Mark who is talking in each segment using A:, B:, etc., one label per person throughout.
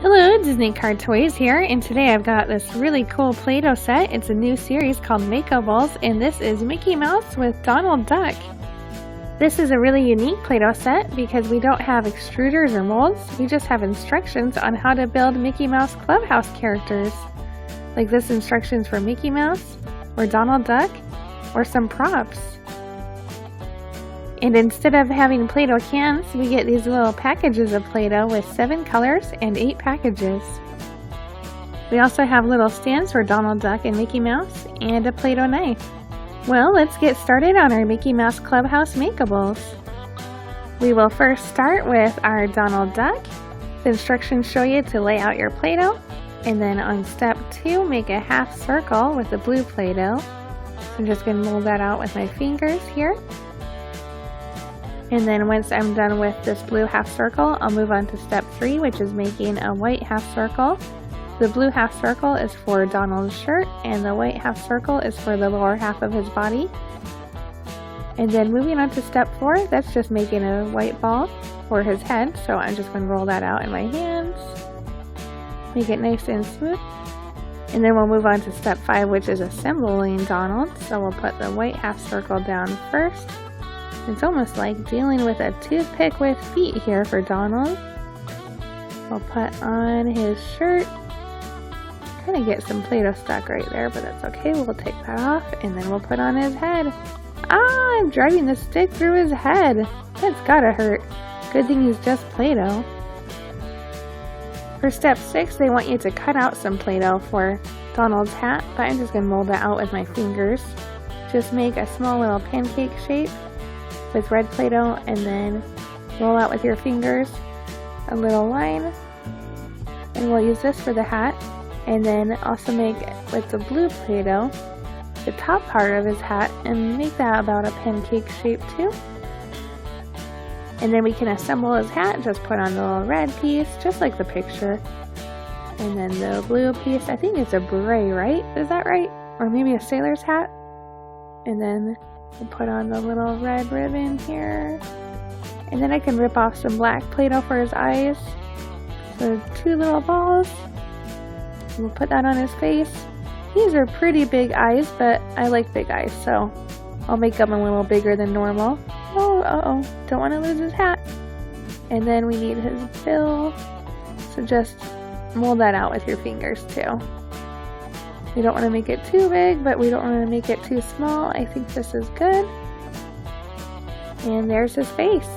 A: Hello, Disney Card Toys here, and today I've got this really cool Play-Doh set. It's a new series called Makeables, and this is Mickey Mouse with Donald Duck. This is a really unique Play-Doh set because we don't have extruders or molds. We just have instructions on how to build Mickey Mouse Clubhouse characters. Like this instructions for Mickey Mouse, or Donald Duck, or some props. And instead of having Play-Doh cans, we get these little packages of Play-Doh with 7 colors and 8 packages. We also have little stands for Donald Duck and Mickey Mouse, and a Play-Doh knife. Well, let's get started on our Mickey Mouse Clubhouse Makeables. We will first start with our Donald Duck. The instructions show you to lay out your Play-Doh, and then on step 2, make a half circle with the blue Play-Doh. So I'm just going to mold that out with my fingers here. And then once I'm done with this blue half circle, I'll move on to step 3, which is making a white half circle. The blue half circle is for Donald's shirt, and the white half circle is for the lower half of his body. And then moving on to step 4, that's just making a white ball for his head. So I'm just going to roll that out in my hands, make it nice and smooth. And then we'll move on to step 5, which is assembling Donald. So we'll put the white half circle down first. It's almost like dealing with a toothpick with feet here for Donald. We'll put on his shirt. Kind of get some Play-Doh stuck right there, but that's okay. We'll take that off, and then we'll put on his head. Ah, I'm driving the stick through his head. That's gotta hurt. Good thing he's just Play-Doh. For step 6, they want you to cut out some Play-Doh for Donald's hat, but I'm just gonna mold that out with my fingers. Just make a small little pancake shape with red Play-Doh, and then roll out with your fingers a little line, and we'll use this for the hat. And then also make with the blue Play-Doh the top part of his hat and make that about a pancake shape too. And then we can assemble his hat, just put on the little red piece just like the picture, and then the blue piece, I think it's a beret, right? Is that right? Or maybe a sailor's hat. And then we'll put on the little red ribbon here. And then I can rip off some black Play-Doh for his eyes. So 2 little balls. We'll put that on his face. These are pretty big eyes, but I like big eyes, so I'll make them a little bigger than normal. Oh, don't want to lose his hat. And then we need his bill. So just mold that out with your fingers too. We don't want to make it too big, but we don't want to make it too small. I think this is good. And there's his face.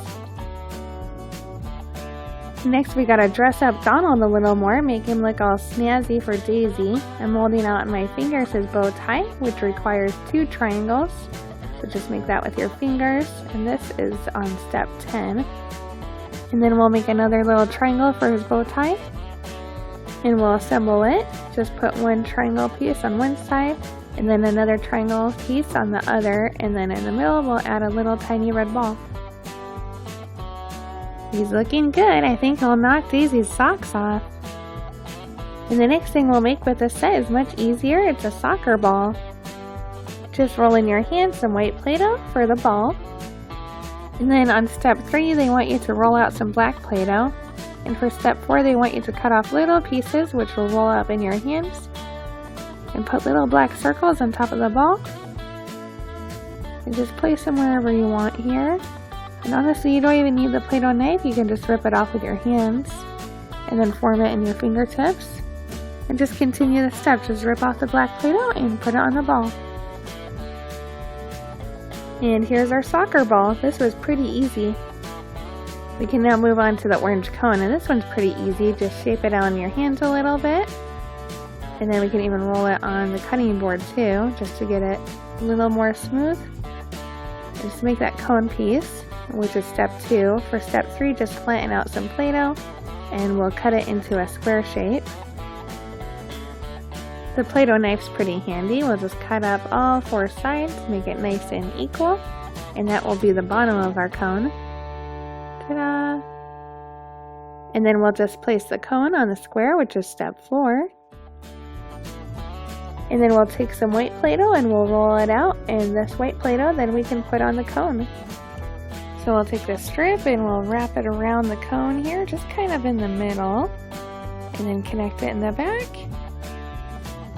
A: Next, we gotta dress up Donald a little more, make him look all snazzy for Daisy. I'm molding out in my fingers his bow tie, which requires 2 triangles. So just make that with your fingers. And this is on step 10. And then we'll make another little triangle for his bow tie. And we'll assemble it. Just put 1 triangle piece on one side, and then another triangle piece on the other, and then in the middle we'll add a little tiny red ball. He's looking good. I think he'll knock Daisy's socks off. And the next thing we'll make with this set is much easier. It's a soccer ball. Just roll in your hand some white Play-Doh for the ball. And then on step 3, they want you to roll out some black Play-Doh. And for step 4, they want you to cut off little pieces, which will roll up in your hands. And put little black circles on top of the ball. And just place them wherever you want here. And honestly, you don't even need the Play-Doh knife. You can just rip it off with your hands. And then form it in your fingertips. And just continue the steps. Just rip off the black Play-Doh and put it on the ball. And here's our soccer ball. This was pretty easy. We can now move on to the orange cone, and this one's pretty easy. Just shape it out in your hands a little bit. And then we can even roll it on the cutting board too, just to get it a little more smooth. And just make that cone piece, which is step 2. For step 3, just flatten out some Play-Doh, and we'll cut it into a square shape. The Play-Doh knife's pretty handy. We'll just cut up all 4 sides, make it nice and equal, and that will be the bottom of our cone. Ta-da! And then we'll just place the cone on the square, which is step 4. And then we'll take some white Play-Doh and we'll roll it out, and this white Play-Doh then we can put on the cone. So we'll take this strip and we'll wrap it around the cone here, just kind of in the middle. and then connect it in the back.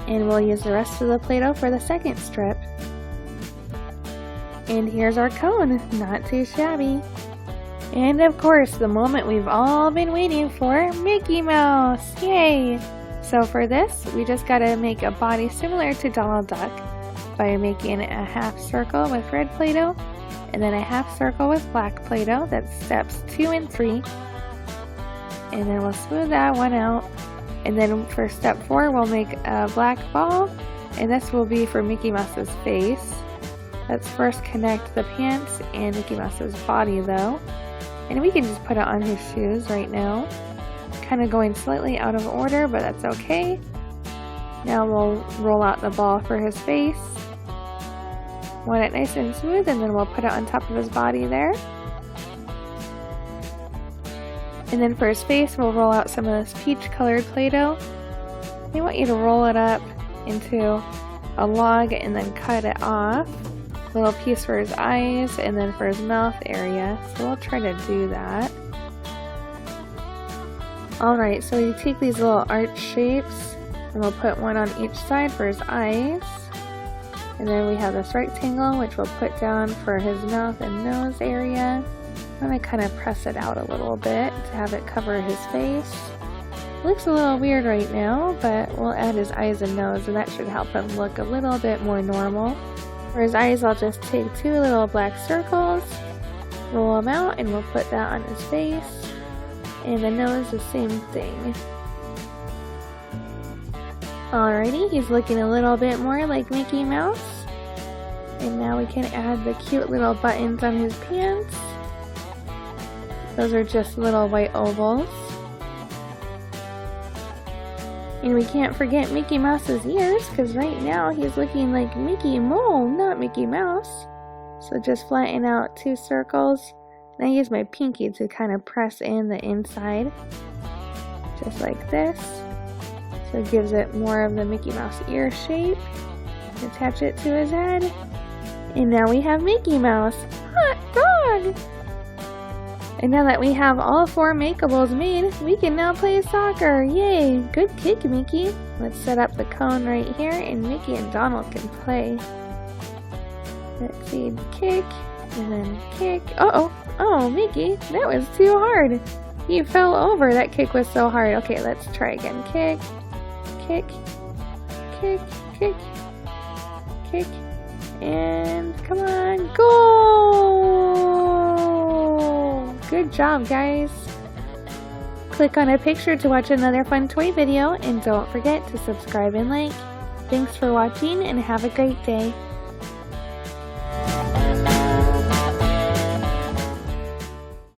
A: And we'll use the rest of the Play-Doh for the second strip. And here's our cone, not too shabby. And of course, the moment we've all been waiting for, Mickey Mouse! Yay! So for this, we just gotta make a body similar to Donald Duck by making a half circle with red Play-Doh, and then a half circle with black Play-Doh. That's steps 2 and 3. And then we'll smooth that one out. And then for step 4, we'll make a black ball, and this will be for Mickey Mouse's face. Let's first connect the pants and Mickey Mouse's body though. And we can just put it on his shoes right now. Kind of going slightly out of order, but that's okay. Now we'll roll out the ball for his face. Want it nice and smooth, and then we'll put it on top of his body there. And then for his face, we'll roll out some of this peach colored Play-Doh. I want you to roll it up into a log and then cut it off. A little piece for his eyes and then for his mouth area. So we'll try to do that. Alright, so you take these little arch shapes and we'll put one on each side for his eyes. And then we have this rectangle which we'll put down for his mouth and nose area. I'm going to kind of press it out a little bit to have it cover his face. It looks a little weird right now, but we'll add his eyes and nose and that should help him look a little bit more normal. For his eyes, I'll just take 2 little black circles, roll them out, and we'll put that on his face. And the nose, the same thing. Alrighty, he's looking a little bit more like Mickey Mouse. And now we can add the cute little buttons on his pants. Those are just little white ovals. And we can't forget Mickey Mouse's ears, because right now he's looking like Mickey Mole, not Mickey Mouse. So just flatten out 2 circles. And I use my pinky to kind of press in the inside. Just like this. So it gives it more of the Mickey Mouse ear shape. Attach it to his head. And now we have Mickey Mouse. Hot dog! And now that we have all 4 Makeables made, we can now play soccer! Yay! Good kick, Mickey! Let's set up the cone right here and Mickey and Donald can play. Let's see, kick, and then kick. Uh-oh! Oh, Mickey, that was too hard! You fell over, that kick was so hard. Okay, let's try again. Kick, kick, kick, kick, kick, and come on, goal! Good job, guys! Click on a picture to watch another fun toy video, and don't forget to subscribe and like. Thanks for watching, and have a great day!